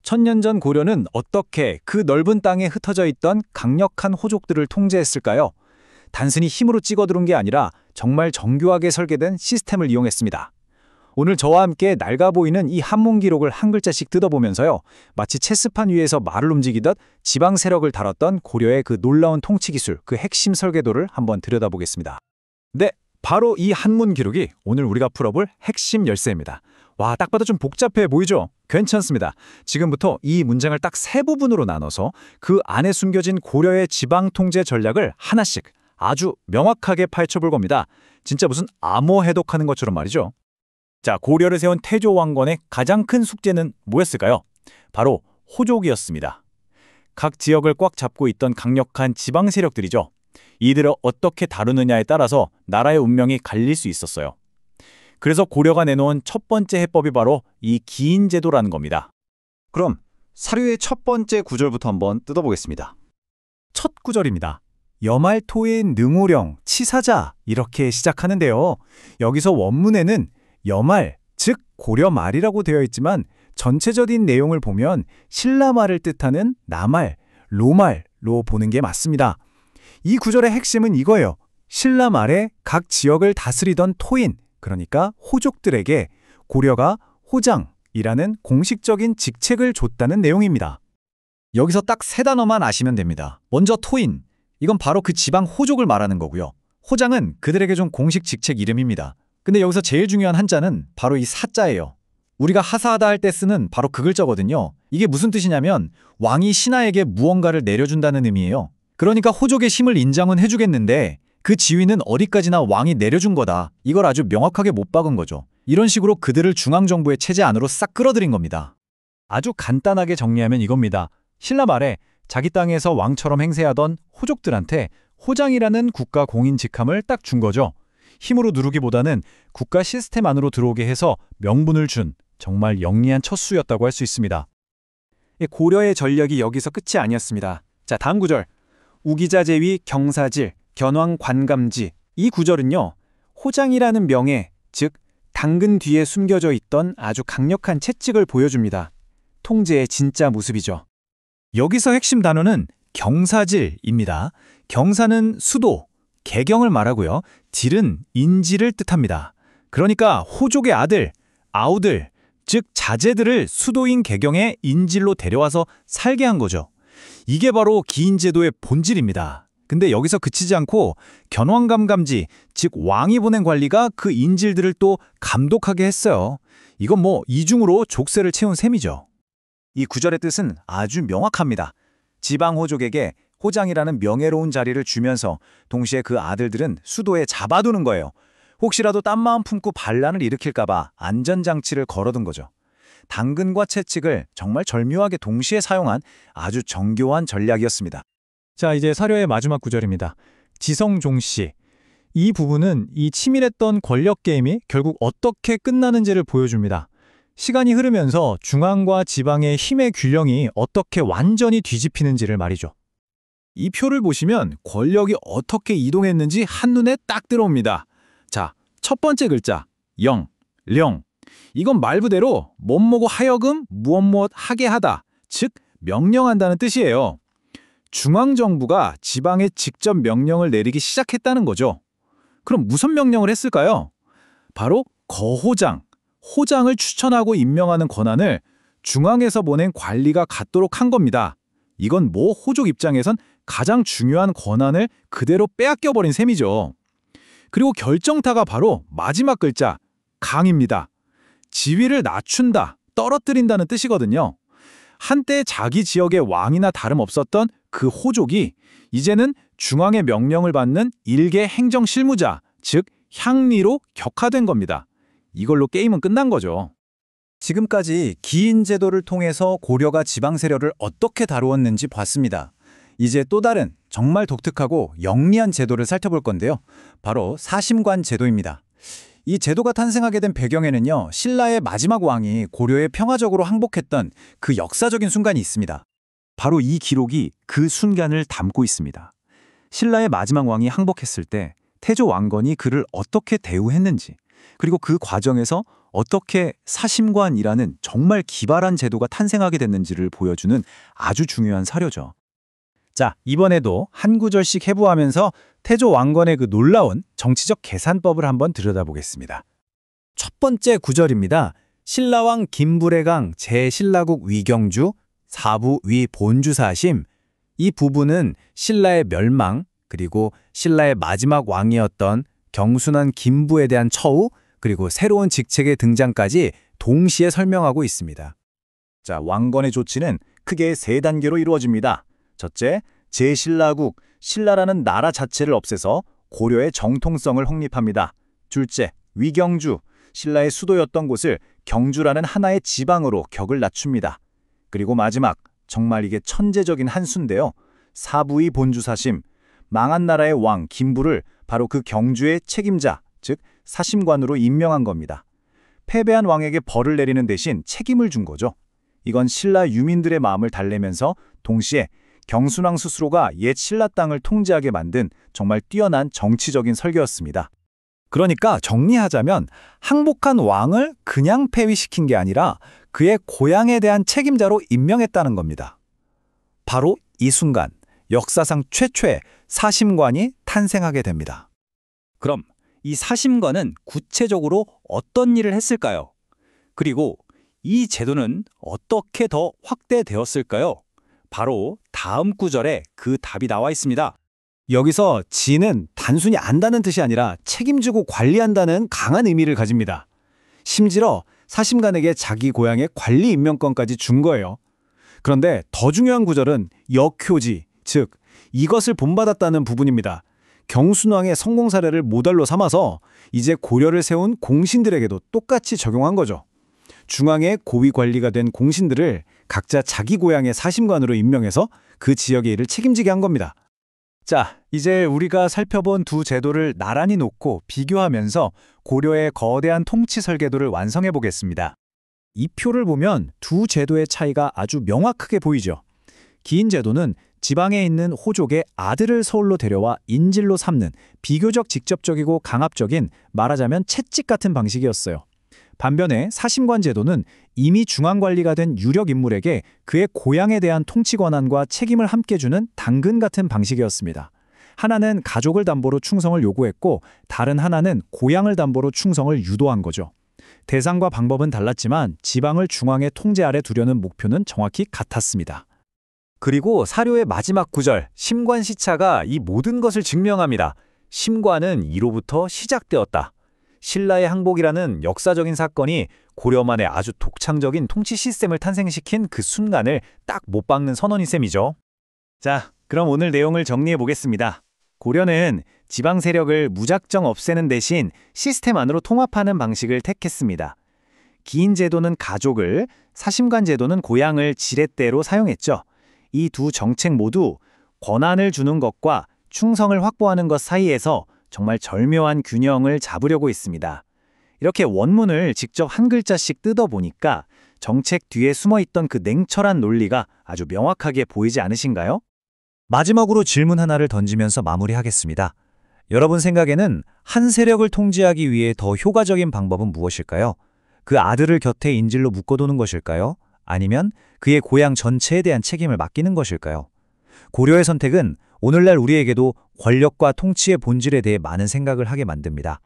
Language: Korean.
천년 전 고려는 어떻게 그 넓은 땅에 흩어져 있던 강력한 호족들을 통제했을까요? 단순히 힘으로 찍어들은 게 아니라 정말 정교하게 설계된 시스템을 이용했습니다. 오늘 저와 함께 낡아 보이는 이 한문 기록을 한 글자씩 뜯어보면서요. 마치 체스판 위에서 말을 움직이듯 지방 세력을 다뤘던 고려의 그 놀라운 통치 기술, 그 핵심 설계도를 한번 들여다보겠습니다. 네, 바로 이 한문 기록이 오늘 우리가 풀어볼 핵심 열쇠입니다. 와, 딱 봐도 좀 복잡해 보이죠? 괜찮습니다. 지금부터 이 문장을 딱 세 부분으로 나눠서 그 안에 숨겨진 고려의 지방 통제 전략을 하나씩 아주 명확하게 파헤쳐볼 겁니다. 진짜 무슨 암호 해독하는 것처럼 말이죠. 자, 고려를 세운 태조 왕건의 가장 큰 숙제는 뭐였을까요? 바로 호족이었습니다. 각 지역을 꽉 잡고 있던 강력한 지방 세력들이죠. 이들을 어떻게 다루느냐에 따라서 나라의 운명이 갈릴 수 있었어요. 그래서 고려가 내놓은 첫 번째 해법이 바로 이 기인제도라는 겁니다. 그럼 사료의 첫 번째 구절부터 한번 뜯어보겠습니다. 첫 구절입니다. 여말토의 능우령, 치사자 이렇게 시작하는데요. 여기서 원문에는 여말, 즉 고려말이라고 되어 있지만 전체적인 내용을 보면 신라말을 뜻하는 나말, 로말로 보는 게 맞습니다. 이 구절의 핵심은 이거예요. 신라말에 각 지역을 다스리던 토인, 그러니까 호족들에게 고려가 호장이라는 공식적인 직책을 줬다는 내용입니다. 여기서 딱 세 단어만 아시면 됩니다. 먼저 토인, 이건 바로 그 지방 호족을 말하는 거고요. 호장은 그들에게 준 공식 직책 이름입니다. 근데 여기서 제일 중요한 한자는 바로 이 사자예요. 우리가 하사하다 할 때 쓰는 바로 그 글자거든요. 이게 무슨 뜻이냐면 왕이 신하에게 무언가를 내려준다는 의미예요. 그러니까 호족의 힘을 인정은 해주겠는데 그 지위는 어디까지나 왕이 내려준 거다. 이걸 아주 명확하게 못 박은 거죠. 이런 식으로 그들을 중앙정부의 체제 안으로 싹 끌어들인 겁니다. 아주 간단하게 정리하면 이겁니다. 신라 말에 자기 땅에서 왕처럼 행세하던 호족들한테 호장이라는 국가 공인 직함을 딱 준 거죠. 힘으로 누르기보다는 국가 시스템 안으로 들어오게 해서 명분을 준 정말 영리한 첫 수였다고 할 수 있습니다. 고려의 전략이 여기서 끝이 아니었습니다. 자, 다음 구절. 우기자제위 경사질, 견왕관감지. 이 구절은요. 호장이라는 명예, 즉 당근 뒤에 숨겨져 있던 아주 강력한 채찍을 보여줍니다. 통제의 진짜 모습이죠. 여기서 핵심 단어는 경사질입니다. 경사는 수도, 개경을 말하고요. 질은 인지를 뜻합니다. 그러니까 호족의 아들, 아우들, 즉 자제들을 수도인 개경의 인질로 데려와서 살게 한 거죠. 이게 바로 기인제도의 본질입니다. 근데 여기서 그치지 않고 견왕감감지, 즉 왕이 보낸 관리가 그 인질들을 또 감독하게 했어요. 이건 뭐 이중으로 족쇄를 채운 셈이죠. 이 구절의 뜻은 아주 명확합니다. 지방 호족에게 호장이라는 명예로운 자리를 주면서 동시에 그 아들들은 수도에 잡아두는 거예요. 혹시라도 딴 마음 품고 반란을 일으킬까봐 안전장치를 걸어둔 거죠. 당근과 채찍을 정말 절묘하게 동시에 사용한 아주 정교한 전략이었습니다. 자, 이제 사료의 마지막 구절입니다. 지성종씨. 이 부분은 이 치밀했던 권력 게임이 결국 어떻게 끝나는지를 보여줍니다. 시간이 흐르면서 중앙과 지방의 힘의 균형이 어떻게 완전히 뒤집히는지를 말이죠. 이 표를 보시면 권력이 어떻게 이동했는지 한눈에 딱 들어옵니다. 자, 첫 번째 글자 영, 령. 이건 말 그대로 뭐뭐고 하여금 무엇 하게 하다, 즉 명령한다는 뜻이에요. 중앙정부가 지방에 직접 명령을 내리기 시작했다는 거죠. 그럼 무슨 명령을 했을까요? 바로 거호장, 호장을 추천하고 임명하는 권한을 중앙에서 보낸 관리가 갖도록 한 겁니다. 이건 뭐 호족 입장에선 가장 중요한 권한을 그대로 빼앗겨버린 셈이죠. 그리고 결정타가 바로 마지막 글자 강입니다. 지위를 낮춘다, 떨어뜨린다는 뜻이거든요. 한때 자기 지역의 왕이나 다름없었던 그 호족이 이제는 중앙의 명령을 받는 일개 행정실무자, 즉 향리로 격화된 겁니다. 이걸로 게임은 끝난 거죠. 지금까지 기인제도를 통해서 고려가 지방 세력을 어떻게 다루었는지 봤습니다. 이제 또 다른 정말 독특하고 영리한 제도를 살펴볼 건데요. 바로 사심관 제도입니다. 이 제도가 탄생하게 된 배경에는요, 신라의 마지막 왕이 고려에 평화적으로 항복했던 그 역사적인 순간이 있습니다. 바로 이 기록이 그 순간을 담고 있습니다. 신라의 마지막 왕이 항복했을 때 태조 왕건이 그를 어떻게 대우했는지, 그리고 그 과정에서 어떻게 사심관이라는 정말 기발한 제도가 탄생하게 됐는지를 보여주는 아주 중요한 사료죠. 자, 이번에도 한 구절씩 해부하면서 태조 왕건의 그 놀라운 정치적 계산법을 한번 들여다보겠습니다. 첫 번째 구절입니다. 신라왕 김부래강 제신라국 위경주 사부 위 본주사심. 이 부분은 신라의 멸망 그리고 신라의 마지막 왕이었던 경순한 김부에 대한 처우 그리고 새로운 직책의 등장까지 동시에 설명하고 있습니다. 자, 왕건의 조치는 크게 세 단계로 이루어집니다. 첫째, 제신라국, 신라라는 나라 자체를 없애서 고려의 정통성을 확립합니다. 둘째, 위경주, 신라의 수도였던 곳을 경주라는 하나의 지방으로 격을 낮춥니다. 그리고 마지막, 정말 이게 천재적인 한 수인데요. 사부의 본주사심, 망한 나라의 왕 김부를 바로 그 경주의 책임자, 즉 사심관으로 임명한 겁니다. 패배한 왕에게 벌을 내리는 대신 책임을 준 거죠. 이건 신라 유민들의 마음을 달래면서 동시에 경순왕 스스로가 옛 신라 땅을 통제하게 만든 정말 뛰어난 정치적인 설계였습니다. 그러니까 정리하자면 항복한 왕을 그냥 폐위시킨 게 아니라 그의 고향에 대한 책임자로 임명했다는 겁니다. 바로 이 순간 역사상 최초의 사심관이 탄생하게 됩니다. 그럼 이 사심관은 구체적으로 어떤 일을 했을까요? 그리고 이 제도는 어떻게 더 확대되었을까요? 바로 다음 구절에 그 답이 나와 있습니다. 여기서 지는 단순히 안다는 뜻이 아니라 책임지고 관리한다는 강한 의미를 가집니다. 심지어 사심관에게 자기 고향의 관리 임명권까지 준 거예요. 그런데 더 중요한 구절은 역효지, 즉 이것을 본받았다는 부분입니다. 경순왕의 성공 사례를 모델로 삼아서 이제 고려를 세운 공신들에게도 똑같이 적용한 거죠. 중앙의 고위 관리가 된 공신들을 각자 자기 고향의 사심관으로 임명해서 그 지역의 일을 책임지게 한 겁니다. 자, 이제 우리가 살펴본 두 제도를 나란히 놓고 비교하면서 고려의 거대한 통치 설계도를 완성해 보겠습니다. 이 표를 보면 두 제도의 차이가 아주 명확하게 보이죠. 긴 제도는 지방에 있는 호족의 아들을 서울로 데려와 인질로 삼는 비교적 직접적이고 강압적인, 말하자면 채찍 같은 방식이었어요. 반면에 사심관 제도는 이미 중앙관리가 된 유력 인물에게 그의 고향에 대한 통치 권한과 책임을 함께 주는 당근 같은 방식이었습니다. 하나는 가족을 담보로 충성을 요구했고 다른 하나는 고향을 담보로 충성을 유도한 거죠. 대상과 방법은 달랐지만 지방을 중앙의 통제 아래 두려는 목표는 정확히 같았습니다. 그리고 사료의 마지막 구절, 심관시차가 이 모든 것을 증명합니다. 심관은 이로부터 시작되었다. 신라의 항복이라는 역사적인 사건이 고려만의 아주 독창적인 통치 시스템을 탄생시킨 그 순간을 딱 못 박는 선언인 셈이죠. 자, 그럼 오늘 내용을 정리해 보겠습니다. 고려는 지방 세력을 무작정 없애는 대신 시스템 안으로 통합하는 방식을 택했습니다. 기인 제도는 가족을, 사심관 제도는 고향을 지렛대로 사용했죠. 이 두 정책 모두 권한을 주는 것과 충성을 확보하는 것 사이에서 정말 절묘한 균형을 잡으려고 했습니다. 이렇게 원문을 직접 한 글자씩 뜯어보니까 정책 뒤에 숨어있던 그 냉철한 논리가 아주 명확하게 보이지 않으신가요? 마지막으로 질문 하나를 던지면서 마무리하겠습니다. 여러분 생각에는 한 세력을 통제하기 위해 더 효과적인 방법은 무엇일까요? 그 아들을 곁에 인질로 묶어두는 것일까요? 아니면 그의 고향 전체에 대한 책임을 맡기는 것일까요? 고려의 선택은 오늘날 우리에게도 권력과 통치의 본질에 대해 많은 생각을 하게 만듭니다.